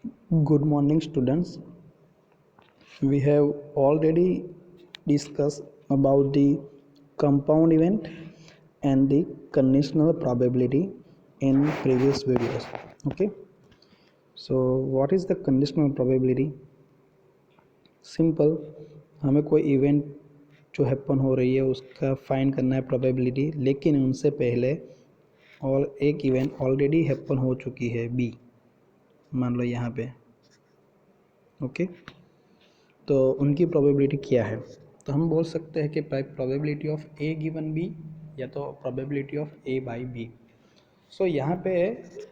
Good morning, students. We have already discussed about the compound event and the conditional probability in previous videos. Okay. So, what is the conditional probability? Simple, हमें कोई event जो happen हो रही है उसका find करना है probability, लेकिन उनसे पहले और एक इवेंट ऑलरेडी हैपन हो चुकी है बी, मान लो यहाँ पे। ओके, तो उनकी प्रोबेबिलिटी क्या है? तो हम बोल सकते हैं कि probability of A given B या तो probability of A by B. So यहाँ पे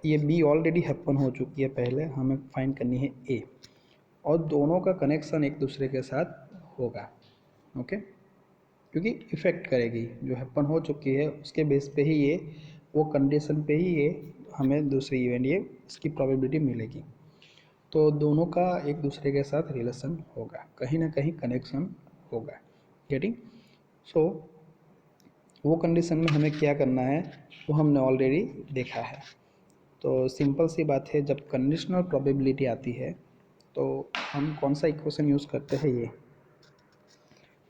ये बी ऑलरेडी हैपन हो चुकी है, पहले हमें फाइंड करनी है ए, और दोनों का कनेक्शन एक दूसरे के साथ होगा। ओके, क्योंकि इफ़ेक्ट करेगी, जो हैपन हो चुकी है उसके बेस पे ही ये, वो कंडीशन पे ही ये हमें दूसरी इवेंट ये इसकी प्रोबेबिलिटी मिलेगी। तो दोनों का एक दूसरे के साथ रिलेशन होगा, कहीं ना कहीं कनेक्शन होगा। गेटिंग? सो वो कंडीशन में हमें क्या करना है वो हमने ऑलरेडी देखा है। तो सिंपल सी बात है, जब कंडीशनल प्रोबेबिलिटी आती है तो हम कौन सा इक्वेशन यूज़ करते हैं? ये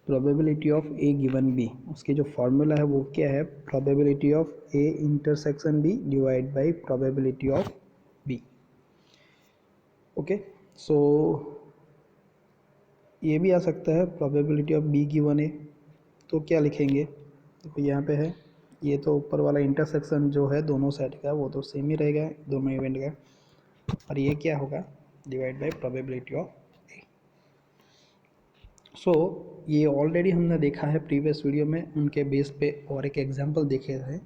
probability of A given B, उसकी जो फॉर्मूला है वो क्या है? Probability of A intersection B divide by probability of B. Okay, so ये भी आ सकता है probability of B given A. तो क्या लिखेंगे? देखो यहाँ पे है, ये तो ऊपर वाला इंटरसेक्शन जो है दोनों साइड का वो तो सेम ही रहेगा दोनों इवेंट का, और ये क्या होगा? डिवाइड बाय प्रोबेबिलिटी ऑफ ए। सो ये ऑलरेडी हमने देखा है प्रीवियस वीडियो में, उनके बेस पे और एक एग्जांपल देखे थे।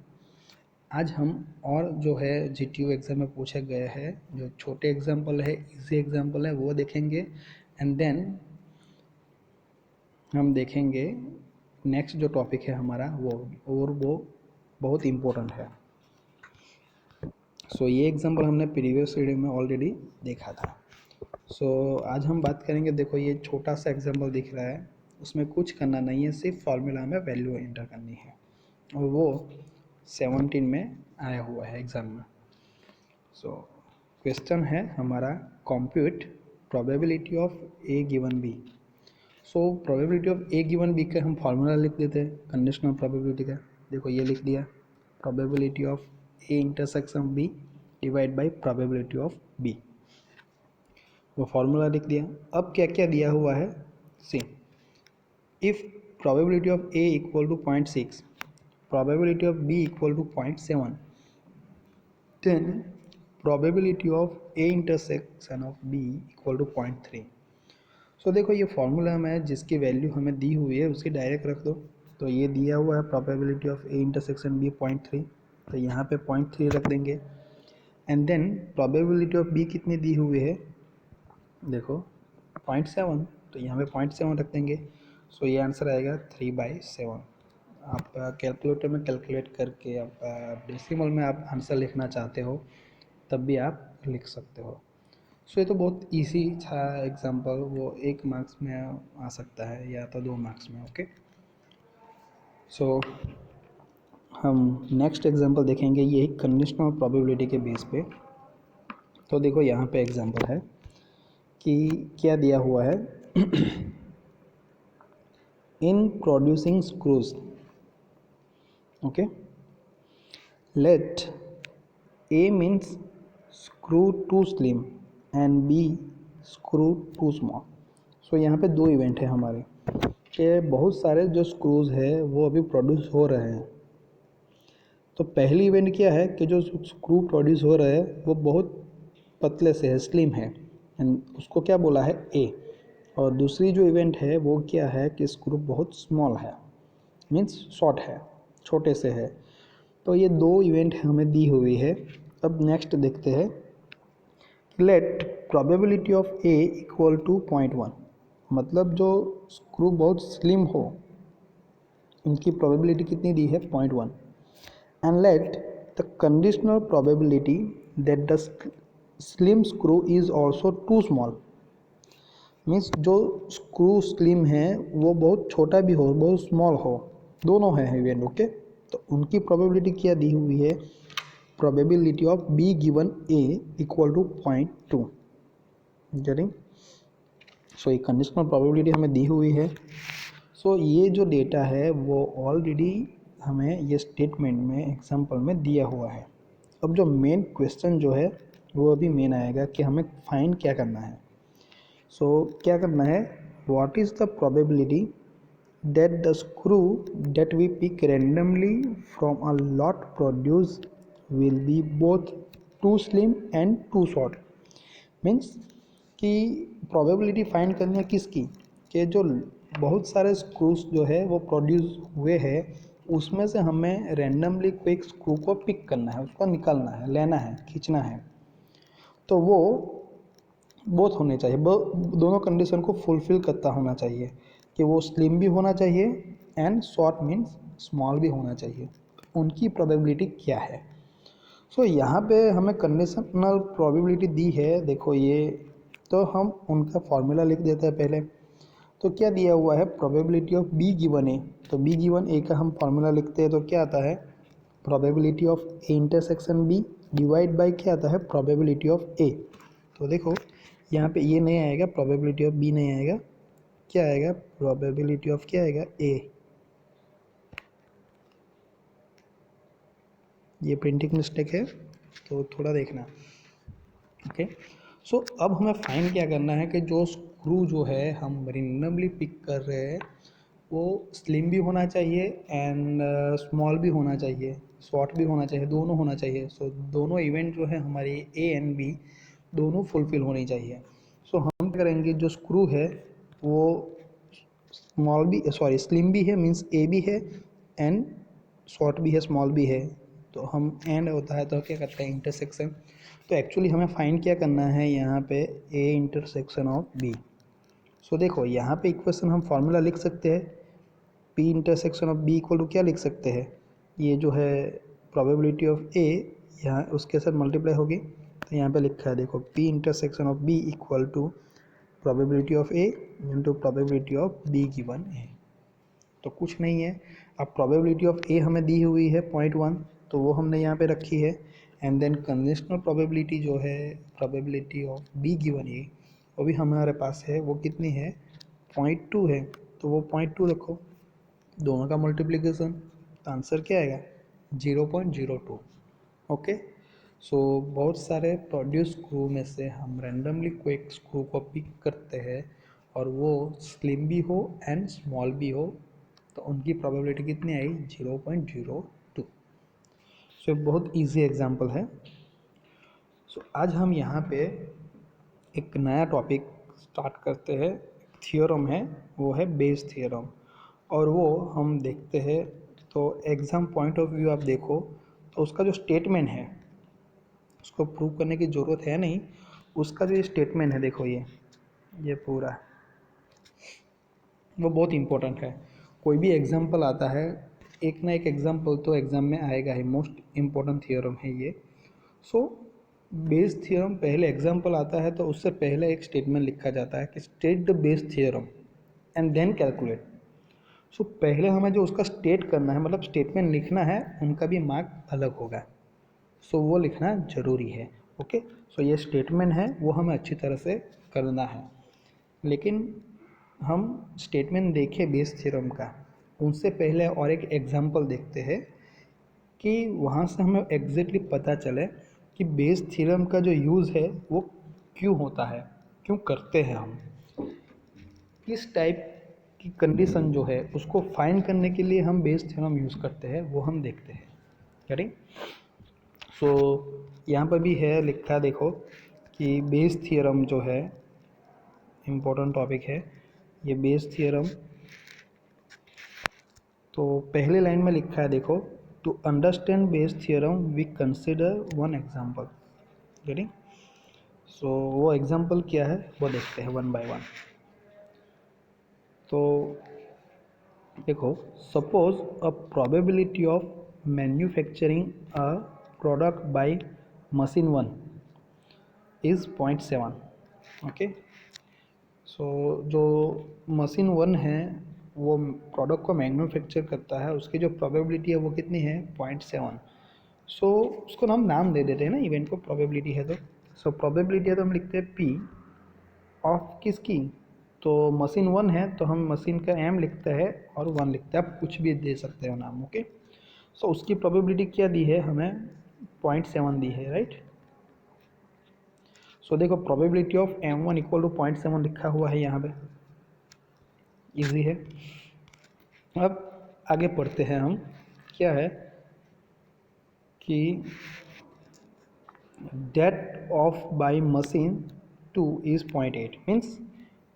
आज हम और जो है जीटीयू एग्ज़ाम में पूछे गए हैं जो छोटे एग्जांपल है, इजी एग्जांपल है, वो देखेंगे। एंड देन हम देखेंगे नेक्स्ट जो टॉपिक है हमारा वो, और वो बहुत इम्पोर्टेंट है। सो ये एग्जांपल हमने प्रीवियस वीडियो में ऑलरेडी देखा था। सो आज हम बात करेंगे। देखो ये छोटा सा एग्जांपल दिख रहा है, उसमें कुछ करना नहीं है, सिर्फ फार्मूला में वैल्यू एंटर करनी है, और वो 17 में आया हुआ है एग्ज़ाम में। सो क्वेश्चन है हमारा, compute probability of A given B. So probability of A given B का हम फार्मूला लिख देते हैं कंडीशनल प्रोबेबिलिटी का। देखो ये लिख दिया, probability of A intersection B divide by probability of B, वो फार्मूला लिख दिया। अब क्या क्या दिया हुआ है? See, if probability of A equal to 0.6, probability of B equal to 0.7, then probability of A intersection of B equal to 0.3। So देखो ये फार्मूला में जिसकी वैल्यू हमें दी हुई है उसकी डायरेक्ट रख दो। तो ये दिया हुआ है probability of A intersection B 0.3, तो यहाँ पे 0.3 रख देंगे। And then probability of B कितनी दी हुई है? देखो 0.7, तो यहाँ पे 0.7 रख देंगे। सो ये आंसर आएगा 3/7। आप कैलकुलेटर में कैलकुलेट करके आप डेसिमल में आप आंसर लिखना चाहते हो तब भी आप लिख सकते हो। सो ये तो बहुत इजी था एग्जांपल, वो 1 मार्क्स में आ सकता है या तो 2 मार्क्स में। ओके, सो हम नेक्स्ट एग्जांपल देखेंगे, ये कंडीशनल प्रोबेबिलिटी के बेस पे। तो देखो यहाँ पे एग्जांपल है कि क्या दिया हुआ है in producing screws. Okay, let A means screw to slim and B screw to small. So यहाँ पे दो इवेंट है हमारे कि बहुत सारे जो स्क्रूज है वो अभी प्रोड्यूस हो रहे हैं। तो पहली इवेंट क्या है कि जो स्क्रू प्रोड्यूस हो रहे हैं वो बहुत पतले से है, स्लिम है, एंड उसको क्या बोला है? ए। और दूसरी जो इवेंट है वो क्या है कि स्क्रू बहुत स्मॉल है, मीन्स शॉर्ट है, छोटे से है। तो ये दो इवेंट हमें दी हुई है। अब नेक्स्ट देखते हैं, let probability of A equal to 0.1, मतलब जो स्क्रू बहुत स्लिम हो उनकी प्रोबेबिलिटी कितनी दी है? 0.1। And let the conditional probability that the slim screw is also too small, means जो स्क्रू स्लिम है वो बहुत छोटा भी हो, बहुत स्मॉल हो, दोनों है इवेंट। ओके, तो उनकी प्रोबेबिलिटी क्या दी हुई है? Probability of B given A equal to 0.2। Getting. So ये कंडीशनल प्रोबेबिलिटी हमें दी हुई है। सो ये जो डेटा है वो ऑलरेडी हमें ये स्टेटमेंट में एग्जांपल में दिया हुआ है। अब जो मेन क्वेश्चन जो है वो अभी मेन आएगा कि हमें फाइंड क्या करना है। सो क्या करना है, what is the probability that the screw that we pick randomly from a lot produced will be both too slim and too short। Means कि प्रोबेबिलिटी फाइंड करनी है किसकी, कि जो बहुत सारे स्क्रूज जो है वो प्रोड्यूस हुए हैं उसमें से हमें रैंडमली कोई एक स्क्रू को पिक करना है, उसको निकालना है, लेना है, खींचना है। तो वो बोथ होने चाहिए, दोनों कंडीशन को फुलफिल करता होना चाहिए कि वो स्लिम भी होना चाहिए एंड शॉर्ट मीन्स स्मॉल भी होना चाहिए। उनकी प्रोबेबिलिटी क्या है। सो यहाँ पे हमें कंडीशनल प्रोबेबिलिटी दी है, देखो ये, तो हम उनका फॉर्मूला लिख देते हैं पहले। तो क्या दिया हुआ है, probability of B given A, तो बी गिवन ए का हम फॉर्मूला लिखते हैं तो क्या आता है, probability of A intersection B divide by क्या आता है, प्रोबेबिलिटी ऑफ ए। तो देखो यहाँ पे ये नहीं आएगा, प्रोबेबिलिटी ऑफ बी नहीं आएगा, क्या आएगा, प्रोबेबिलिटी ऑफ क्या आएगा, ए। ये प्रिंटिंग मिस्टेक है तो थोड़ा देखना। ओके। सो अब हमें फाइंड क्या करना है कि जो स्क्रू जो है हम रेंडमली पिक कर रहे हैं वो स्लिम भी होना चाहिए एंड स्मॉल भी होना चाहिए, शॉर्ट भी होना चाहिए, दोनों होना चाहिए। सो दोनों इवेंट जो है हमारी ए एंड बी दोनों फुलफिल होनी चाहिए। सो हम क्या करेंगे, जो स्क्रू है वो स्मॉल भी, सॉरी स्लिम भी है, मीन्स ए भी है एंड शॉर्ट भी है, स्मॉल भी है। तो हम एंड होता है तो क्या करते हैं, इंटरसेक्शन। तो एक्चुअली हमें फाइंड क्या करना है यहाँ पे, A intersection of B. So देखो यहाँ पे इक्वेशन हम फार्मूला लिख सकते हैं, P intersection of B equal to क्या लिख सकते हैं, ये जो है प्रोबेबिलिटी ऑफ ए यहाँ उसके साथ मल्टीप्लाई होगी। तो यहाँ पे लिखा है देखो, P intersection of B equal to probability of A into probability of B given A. तो कुछ नहीं है, अब प्रोबेबिलिटी ऑफ ए हमें दी हुई है 0.1, तो वो हमने यहाँ पे रखी है। एंड देन कंडीशनल प्रोबेबिलिटी जो है प्रोबेबिलिटी ऑफ बी गिवन ए वो भी हमारे पास है, वो कितनी है, 0.2 है। तो वो 0.2 रखो, दोनों का मल्टीप्लिकेशन, तो आंसर क्या आएगा, 0.02। ओके। सो बहुत सारे प्रोड्यूस स्क्रू में से हम रैंडमली कोई एक स्क्रू को पिक करते हैं और वो स्लिम भी हो एंड स्मॉल भी हो, तो उनकी प्रोबेबिलिटी कितनी आई, 0.02। सो बहुत इजी एग्जांपल है। सो आज हम यहाँ पे एक नया टॉपिक स्टार्ट करते हैं, थियोरम है, वो है बेस थियोरम, और वो हम देखते हैं। तो एग्ज़ाम पॉइंट ऑफ व्यू आप देखो तो उसका जो स्टेटमेंट है उसको प्रूव करने की ज़रूरत है नहीं, उसका जो स्टेटमेंट है देखो ये पूरा वो बहुत इम्पोर्टेंट है। कोई भी एग्जाम्पल आता है, एक ना एक एग्जाम्पल तो एग्ज़ाम में आएगा ही, मोस्ट इम्पोर्टेंट थियोरम है ये। सो बेस थियोरम पहले एग्जाम्पल आता है तो उससे पहले एक स्टेटमेंट लिखा जाता है कि state the Bayes theorem and then calculate. So पहले हमें जो उसका स्टेट करना है, मतलब स्टेटमेंट लिखना है, उनका भी मार्क अलग होगा। सो वो लिखना ज़रूरी है। ओके। सो ये स्टेटमेंट है वो हमें अच्छी तरह से करना है। लेकिन हम स्टेटमेंट देखें बेस थ्योरम का, उनसे पहले और एक एग्जांपल देखते हैं कि वहाँ से हमें एग्जैक्टली पता चले कि बेस थ्योरम का जो यूज़ है वो क्यों होता है, क्यों करते हैं हम, किस टाइप की कंडीशन जो है उसको फाइंड करने के लिए हम बेस थ्योरम यूज़ करते हैं, वो हम देखते हैं। करें। सो यहाँ पर भी है लिखा, देखो कि बेस थियरम जो है इम्पोर्टेंट टॉपिक है ये बेस थियरम। तो पहले लाइन में लिखा है देखो, to understand Bayes theorem we consider one example. Getting. So वो एग्जांपल क्या है वो देखते हैं वन बाय वन। तो देखो, suppose a probability of manufacturing a product by machine 1 is 0.7। Okay. So जो मशीन 1 है वो प्रोडक्ट को मैन्युफैक्चर करता है, उसकी जो प्रोबेबिलिटी है वो कितनी है, 0.7। सो उसको हम नाम दे देते हैं ना, इवेंट को प्रोबेबिलिटी है तो। सो प्रोबेबिलिटी है तो हम लिखते हैं पी ऑफ किसकी, तो मशीन 1 है तो हम मशीन का एम लिखते हैं और 1 लिखते हैं, आप कुछ भी दे सकते हो नाम। ओके, सो उसकी प्रोबेबिलिटी क्या दी है हमें, 0.7 दी है, राइट। सो देखो probability of M1 equal to 0.7 लिखा हुआ है यहाँ पे, इजी है। अब आगे पढ़ते हैं हम, क्या है कि date of by machine 2 is 0.8, means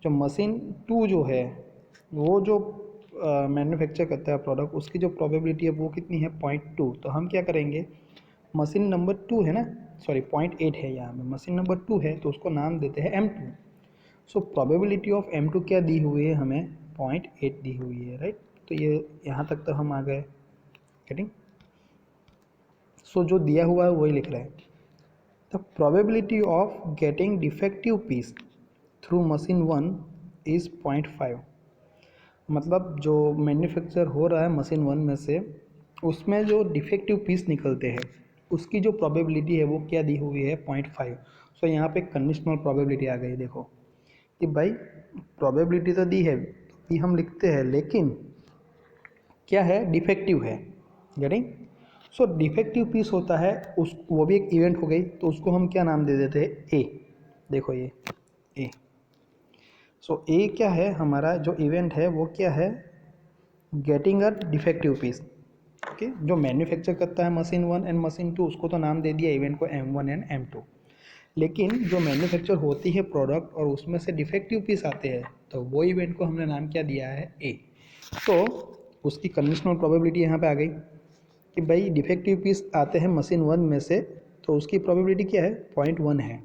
जो मशीन 2 जो है वो जो मैन्युफैक्चर करता है प्रोडक्ट, उसकी जो प्रोबेबिलिटी है वो कितनी है, 0.2। तो हम क्या करेंगे, मशीन नंबर 2 है ना, सॉरी 0.8 है यहाँ पे, मशीन नंबर 2 है तो उसको नाम देते हैं M2। So probability of M2 क्या दी हुई है हमें, 0.8 दी हुई है, राइट। तो ये यहाँ तक तो हम आ गए, गेटिंग। सो जो दिया हुआ है वही लिख रहे हैं। The probability of getting defective piece through machine 1 is 0.5। मतलब जो मैन्युफैक्चर हो रहा है मशीन 1 में से, उसमें जो डिफेक्टिव पीस निकलते हैं उसकी जो प्रोबेबिलिटी है वो क्या दी हुई है, 0.5। सो यहाँ पे कंडीशनल प्रोबेबिलिटी आ गई। देखो कि भाई प्रोबेबिलिटी तो दी है तो भी हम लिखते हैं, लेकिन क्या है, डिफेक्टिव है, गेटिंग। सो डिफेक्टिव पीस होता है उस, वो भी एक इवेंट हो गई, तो उसको हम क्या नाम दे देते हैं, ए। देखो ये ए। सो ए क्या है हमारा जो इवेंट है वो क्या है, getting a defective piece. Okay, जो मैन्युफैक्चर करता है मशीन 1 एंड मशीन 2 उसको तो नाम दे दिया इवेंट को M1 एंड M2। लेकिन जो मैन्युफैक्चर होती है प्रोडक्ट और उसमें से डिफेक्टिव पीस आते हैं तो वो इवेंट को हमने नाम क्या दिया है, ए। तो उसकी कंडीशनल प्रोबेबिलिटी यहाँ पे आ गई कि भाई डिफेक्टिव पीस आते हैं मशीन 1 में से, तो उसकी प्रोबेबिलिटी क्या है, 0.1 है।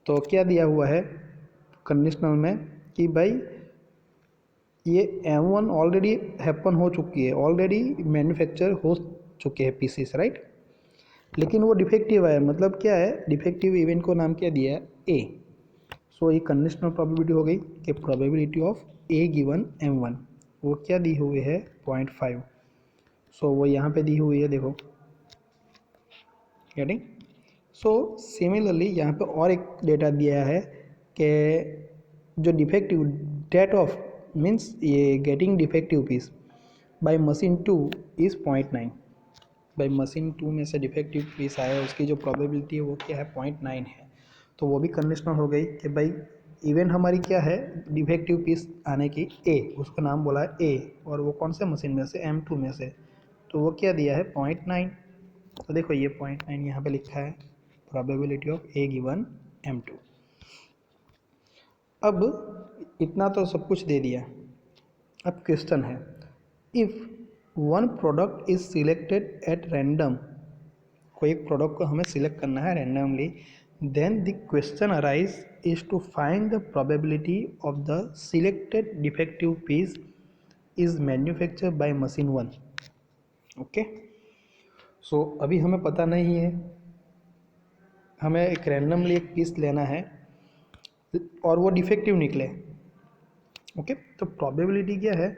तो क्या दिया हुआ है कंडीशनल में कि भाई ये M1 ऑलरेडी हैपन हो चुकी है, ऑलरेडी मैन्युफैक्चर हो चुके हैं पीसीस, राइट। लेकिन वो डिफेक्टिव है, मतलब क्या है, डिफेक्टिव इवेंट को नाम क्या दिया है, ए। सो ये कंडीशनल प्रोबेबिलिटी हो गई कि probability of A given M1 वो क्या दी हुई है, 0.5। सो वो यहाँ पे दी हुई है, देखो, गेटिंग। सो सिमिलरली यहाँ पे और एक डेटा दिया है कि जो डिफेक्टिव डेट ऑफ मीन्स ये getting defective piece by machine 2 is 0.9। भाई मशीन 2 में से डिफेक्टिव पीस आया, उसकी जो प्रोबेबिलिटी है वो क्या है, 0.9 है। तो वो भी कंडीशनल हो गई कि भाई इवेंट हमारी क्या है, डिफेक्टिव पीस आने की, ए, उसका नाम बोला है ए, और वो कौन से मशीन में से, M2 में से, तो वो क्या दिया है, 0.9। तो देखो ये 0.9 यहाँ पे लिखा है, probability of A given M2। अब इतना तो सब कुछ दे दिया। अब क्वेश्चन है, if one product is selected at random, कोई एक प्रोडक्ट को हमें सिलेक्ट करना है randomly, then the question arise is to find the probability of the selected defective piece is manufacture by machine 1। Okay, so अभी हमें पता नहीं है, हमें एक रैंडमली एक पीस लेना है और वो डिफेक्टिव निकले। ओके, तो प्रोबेबिलिटी क्या है,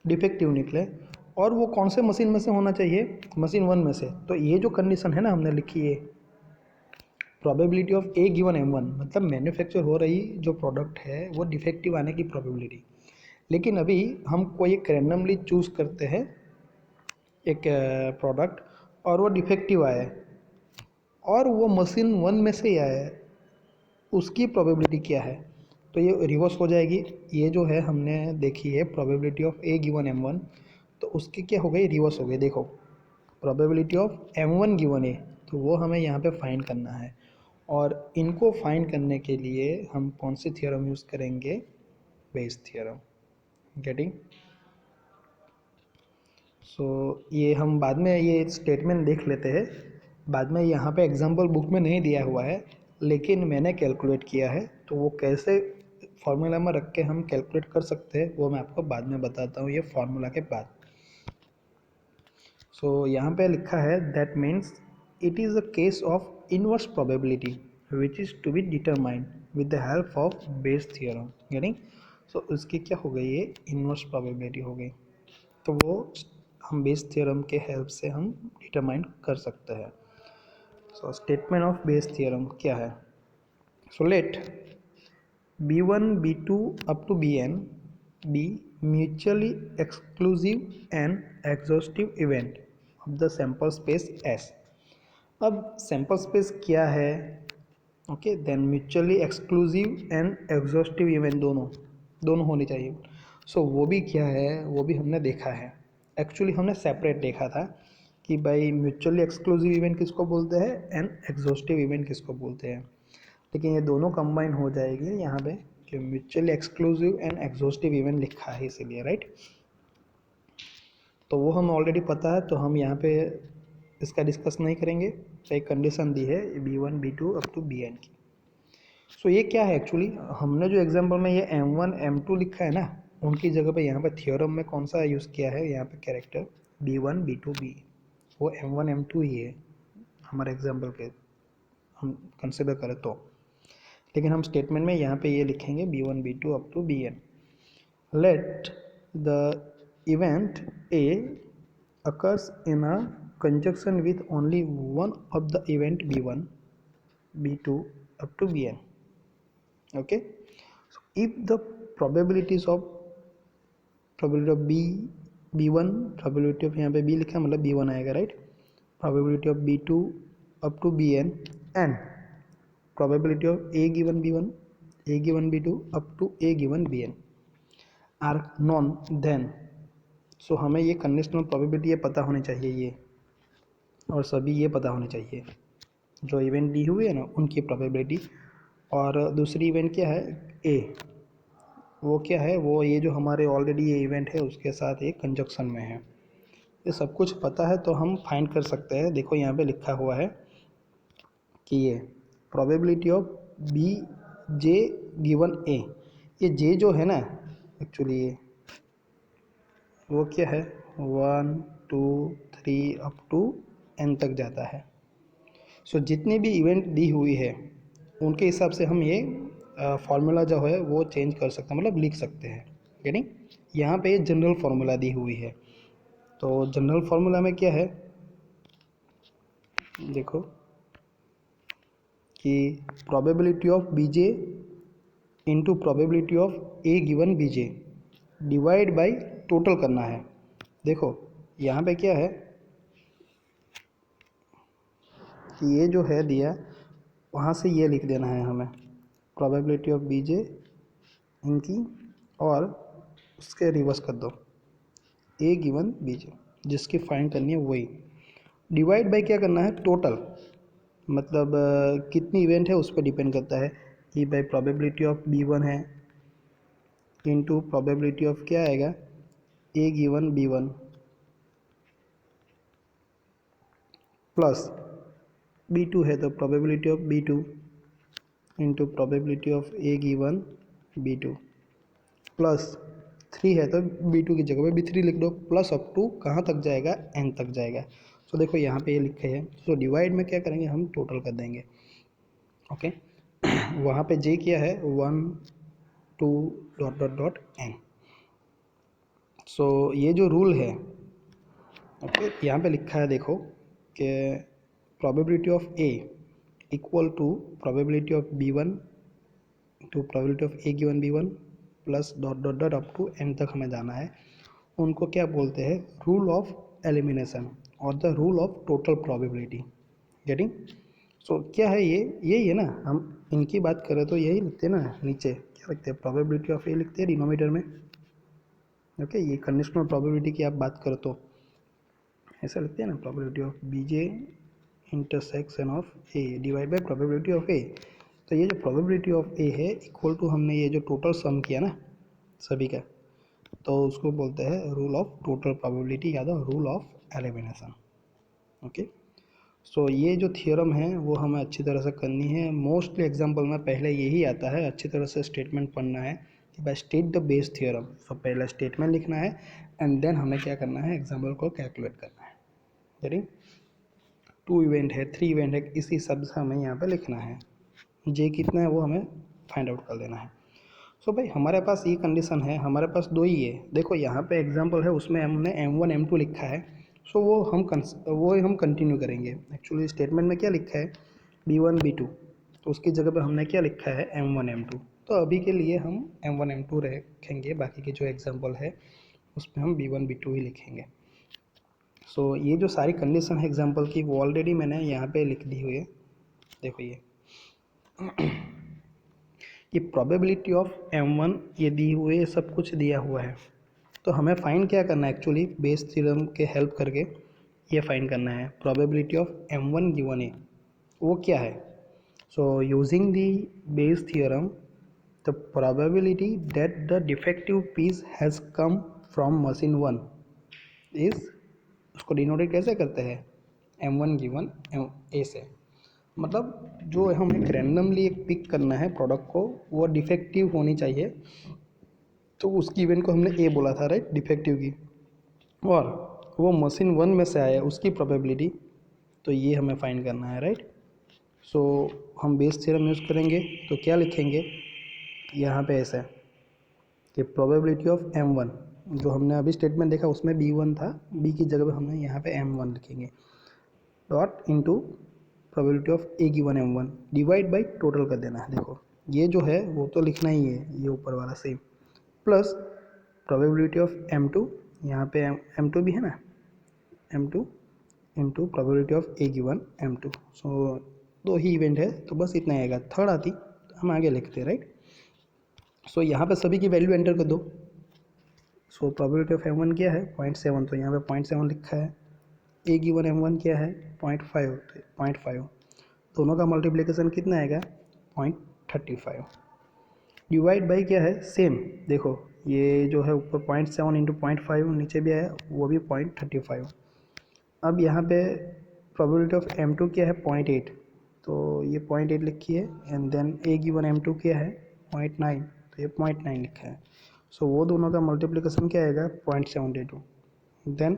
डिफेक्टिव निकले, और वो कौन से मशीन में से होना चाहिए, मशीन 1 में से। तो ये जो कंडीशन है ना हमने लिखी है, probability of A given M1, मतलब मैन्युफैक्चर हो रही जो प्रोडक्ट है वो डिफेक्टिव आने की प्रोबेबिलिटी। लेकिन अभी हम कोई एक रैंडमली चूज़ करते हैं एक प्रोडक्ट और वो डिफेक्टिव आया है और वो मशीन 1 में से ही आया है, उसकी प्रोबेबिलिटी क्या है, तो ये रिवर्स हो जाएगी। ये जो है हमने देखी है probability of A given M1, तो उसकी क्या हो गई, रिवर्स हो गई। देखो probability of M1 given A, तो वो हमें यहाँ पे फाइंड करना है, और इनको फाइंड करने के लिए हम कौन सी थ्योरम यूज़ करेंगे, बेस थ्योरम, गेटिंग। सो ये हम बाद में ये स्टेटमेंट देख लेते हैं, बाद में यहाँ पे एग्जांपल बुक में नहीं दिया हुआ है लेकिन मैंने कैलकुलेट किया है, तो वो कैसे फार्मूला में रख के हम कैलकुलेट कर सकते हैं वो मैं आपको बाद में बताता हूँ, ये फार्मूला के बाद। सो यहाँ पे लिखा है that means it is a case of inverse probability which is to be determined with the help of Bayes theorem, getting. So उसकी क्या हो गई, ये इनवर्स प्रोबेबिलिटी हो गई, तो वो हम बेस थ्योरम के हेल्प से हम डिटरमाइन कर सकते हैं। So statement of Bayes theorem क्या है, So let B1 B2 up to Bn be mutually exclusive and exhaustive event of the sample space S. अब सैम्पल स्पेस क्या है? Okay, then mutually exclusive and exhaustive event दोनों होनी चाहिए. सो वो भी क्या है, वो भी हमने देखा है. एक्चुअली हमने सेपरेट देखा था कि भाई म्यूचुअली एक्सक्लूसिव इवेंट किसको बोलते हैं एंड एग्जॉस्टिव इवेंट किसको बोलते हैं. लेकिन ये दोनों कंबाइन हो जाएगी यहाँ पे कि mutually exclusive and exhaustive event लिखा है इसीलिए, राइट. तो वो हम ऑलरेडी पता है, तो हम यहाँ पे इसका डिस्कस नहीं करेंगे. तो एक कंडीशन दी है B1 B2 up to Bn की. सो ये क्या है एक्चुअली, हमने जो एग्जांपल में ये M1 M2 लिखा है ना, उनकी जगह पे यहाँ पे थ्योरम में कौन सा यूज़ किया है, यहाँ पे कैरेक्टर B1 B2 B, वो M1 M2 ही है हमारे एग्जाम्पल के हम कंसिडर करें तो. लेकिन हम स्टेटमेंट में यहाँ पे ये लिखेंगे B1 B2 up to Bn. Let the event A occurs in a conjunction with only one of the event B1 B2 up to Bn. Okay, so if the probabilities of B B1 probability of यहाँ पे B लिखा है मतलब B1 आएगा, right. probability of B2 up to Bn and probability of A given B1 A given B2 up to A given Bn are known, then सो हमें ये conditional probability ये पता होनी चाहिए, ये और सभी ये पता होनी चाहिए जो इवेंट दी हुई है ना उनकी प्रोबेबिलिटी. और दूसरी इवेंट क्या है ए, वो क्या है, वो ये जो हमारे ऑलरेडी ये इवेंट है उसके साथ एक कंजक्शन में है. ये सब कुछ पता है तो हम फाइंड कर सकते हैं. देखो यहाँ पे लिखा हुआ है कि ये probability of B J given A, ये जे जो है ना एक्चुअली ये वो क्या है 1 2 3 अप टू n तक जाता है. सो जितनी भी इवेंट दी हुई है उनके हिसाब से हम ये फार्मूला जो है वो चेंज कर सकते हैं, मतलब लिख सकते हैं. यानी यहाँ पे जनरल फार्मूला दी हुई है. तो जनरल फार्मूला में क्या है, देखो कि probability of B j into probability of A given B j divide by total करना है. देखो यहाँ पे क्या है कि ये जो है दिया वहाँ से ये लिख देना है हमें प्रोबेबिलिटी ऑफ बीजे इनकी, और उसके रिवर्स कर दो ए गिवन बीजे जिसकी फाइंड करनी है वही, डिवाइड बाय क्या करना है टोटल, मतलब कितनी इवेंट है उस पर डिपेंड करता है कि भाई प्रोबेबिलिटी ऑफ B1 है इनटू प्रोबेबिलिटी ऑफ क्या आएगा ए गिवन B1 प्लस B2 है तो probability of B2 into probability of A given B2 plus 3 है तो B2 की जगह पे B3 लिख दो, प्लस अप टू कहाँ तक जाएगा n तक जाएगा. सो देखो यहाँ पे ये लिखे है. सो डिवाइड में क्या करेंगे हम टोटल कर देंगे. ओके वहाँ पे j क्या है 1 2 डॉट डॉट डॉट n. सो ये जो रूल है ओके यहाँ पे लिखा है देखो कि probability of A equal to probability of B1 to probability of A given B1 plus dot dot dot up to n तक हमें जाना है. उनको क्या बोलते हैं रूल ऑफ एलिमिनेशन और the rule of total probability. Getting. So क्या है ये यही है ना, हम इनकी बात करें तो यही लिखते हैं ना, नीचे क्या लिखते हैं प्रोबेबिलिटी ऑफ ए लिखते हैं डिनोमिनेटर में. ओके ये कंडीशनल प्रोबेबिलिटी की आप बात करो तो ऐसा लिखते हैं ना probability of B J intersection of A divide by probability of A. तो ये जो प्रोबेबिलिटी ऑफ ए है इक्वल टू हमने ये जो टोटल सम किया ना सभी का, तो उसको बोलते हैं रूल ऑफ टोटल प्रोबेबिलिटी या the rule of elimination. Okay so ये जो थियरम है वो हमें अच्छी तरह से करनी है. मोस्टली एग्जाम्पल में पहले यही आता है, अच्छी तरह से स्टेटमेंट पढ़ना है कि by state the Bayes theorem. So पहले स्टेटमेंट लिखना है एंड देन हमें क्या करना है एग्जाम्पल को कैलकुलेट करना है. यानी 2 इवेंट है 3 इवेंट है इस हिसाब से हमें यहाँ पे लिखना है. जे कितना है वो हमें फाइंड आउट कर लेना है. सो भाई हमारे पास ये कंडीशन है, हमारे पास 2 ही है. देखो यहाँ पे एग्जाम्पल है उसमें हमने M1 M2 लिखा है. सो वो हम कंटिन्यू करेंगे. एक्चुअली स्टेटमेंट में क्या लिखा है B1 B2 तो उसकी जगह पे हमने क्या लिखा है M1 M2। तो अभी के लिए हम M1 M2 रखेंगे, बाकी के जो एग्जांपल है उसमें हम B1 B2 ही लिखेंगे। सो ये जो सारी कंडीशन है एग्जांपल की वो ऑलरेडी मैंने यहाँ पे लिख दी हुई है। देखो ये प्रोबेबिलिटी ऑफ M1 ये दी हुई है, सब कुछ दिया हुआ है। तो हमें फाइंड क्या करना है एक्चुअली, बेस थ्योरम के हेल्प करके ये फाइंड करना है प्रोबेबिलिटी ऑफ M1 गिवन ए, वो क्या है। So using the Bayes theorem the probability that the defective piece has come from machine 1 is, उसको डिनोटेड कैसे करते हैं M1 गिवन ए से। मतलब जो हम एक रैंडमली एक पिक करना है प्रोडक्ट को, वो डिफेक्टिव होनी चाहिए। तो उसकी इवेंट को हमने ए बोला था राइट, डिफेक्टिव की, और वो मशीन 1 में से आया उसकी प्रोबेबिलिटी, तो ये हमें फाइंड करना है राइट। सो हम बेस थ्योरम यूज़ करेंगे तो क्या लिखेंगे यहाँ पे ऐसा कि प्रोबेबिलिटी ऑफ M1, जो हमने अभी स्टेटमेंट देखा उसमें B1 था, B की जगह पे हमने यहाँ पे M1 लिखेंगे, dot into probability of A given M1 divide by total कर देना है। देखो ये जो है वो तो लिखना ही है, ये ऊपर वाला same, plus probability of M2, यहाँ पे M2 भी है ना, M2 into probability of A given M2। सो दो ही इवेंट है तो बस इतना आएगा, थर्ड आती तो हम आगे लिखते हैं राइट। सो यहाँ पे सभी की वैल्यू एंटर कर दो। सो प्रोबेबिलिटी ऑफ M1 क्या है 0.7, तो यहाँ पे 0.7 लिखा है। ए गिवन M1 क्या है 0.5, तो 0.5 दोनों का मल्टीप्लिकेशन कितना आएगा 0.35, डिवाइड बाई क्या है सेम। देखो ये जो है ऊपर 0.7 इंटू 0.5, नीचे भी आया वो भी 0.35। अब यहाँ पे प्रोबेबिलिटी ऑफ M2 क्या है 0.8, तो ये 0.8 लिखी है, and then A given M2 क्या है 0.9, तो ये 0.9 लिखा है। सो वो दोनों का मल्टीप्लिकेशन क्या आएगा 0.72, देन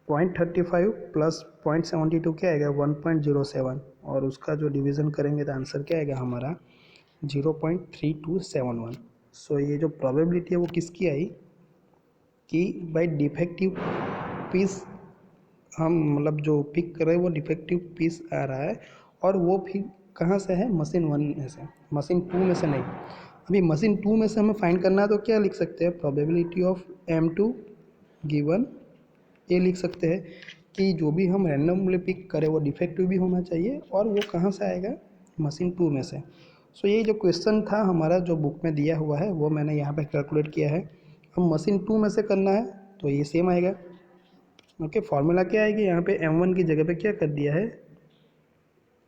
0.35 प्लस 0.72 क्या आएगा 1.07, और उसका जो डिवीज़न करेंगे तो आंसर क्या आएगा हमारा 0.3271। सो ये जो प्रोबेबिलिटी है वो किसकी आई कि भाई डिफेक्टिव पीस हम मतलब जो पिक कर रहे हैं वो डिफेक्टिव पीस आ रहा है, और वो फिर कहाँ से है मशीन 1 में से, मशीन 2 में से नहीं। अभी मशीन 2 में से हमें फाइंड करना है तो क्या लिख सकते हैं प्रोबेबिलिटी ऑफ M2 गिवन ये लिख सकते हैं कि जो भी हम रैंडमली पिक करें वो डिफेक्टिव भी होना चाहिए, और वो कहाँ से आएगा मशीन 2 में से। सो ये जो क्वेश्चन था हमारा जो बुक में दिया हुआ है वो मैंने यहाँ पे कैलकुलेट किया है। हम मशीन 2 में से करना है तो ये सेम आएगा। ओके, फॉर्मूला क्या है कि यहाँ पे M1 की जगह पे क्या कर दिया है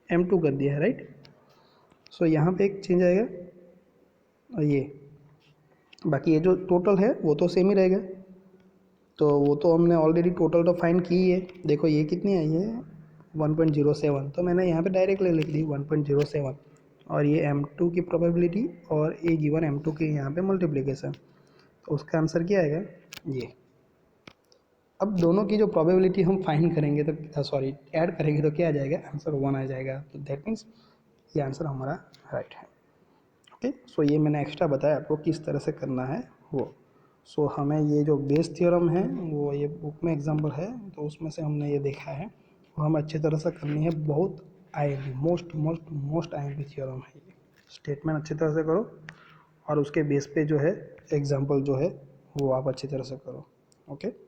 M2 कर दिया है राइट। सो यहाँ पे एक चेंज आएगा, और ये बाकी ये जो टोटल है वो तो सेम ही रहेगा। तो वो तो हमने ऑलरेडी टोटल तो फाइंड की ही है। देखो ये कितनी आई है 1.07, तो मैंने यहाँ पे डायरेक्टली लिख दी 1.07, और ये M2 की प्रोबेबिलिटी और ए गिवन M2 की यहाँ पे मल्टीप्लिकेशन, तो उसका आंसर क्या आएगा ये। अब दोनों की जो प्रोबेबिलिटी हम फाइंड करेंगे तो सॉरी ऐड करेंगे तो क्या आ जाएगा आंसर 1 आ जाएगा, तो दैट मीन्स ये आंसर हमारा राइट है। ओके, सो ये मैंने एक्स्ट्रा बताया आपको किस तरह से करना है वो। सो हमें ये जो बेस थ्योरम है वो ये बुक में एग्जांपल है तो उसमें से हमने ये देखा है, वो हमें अच्छी तरह से करनी है। बहुत आईएमपी मोस्ट आईएमपी थ्योरम है ये। स्टेटमेंट अच्छी तरह से करो और उसके बेस पे जो है एग्जांपल जो है वो आप अच्छी तरह से करो। ओके।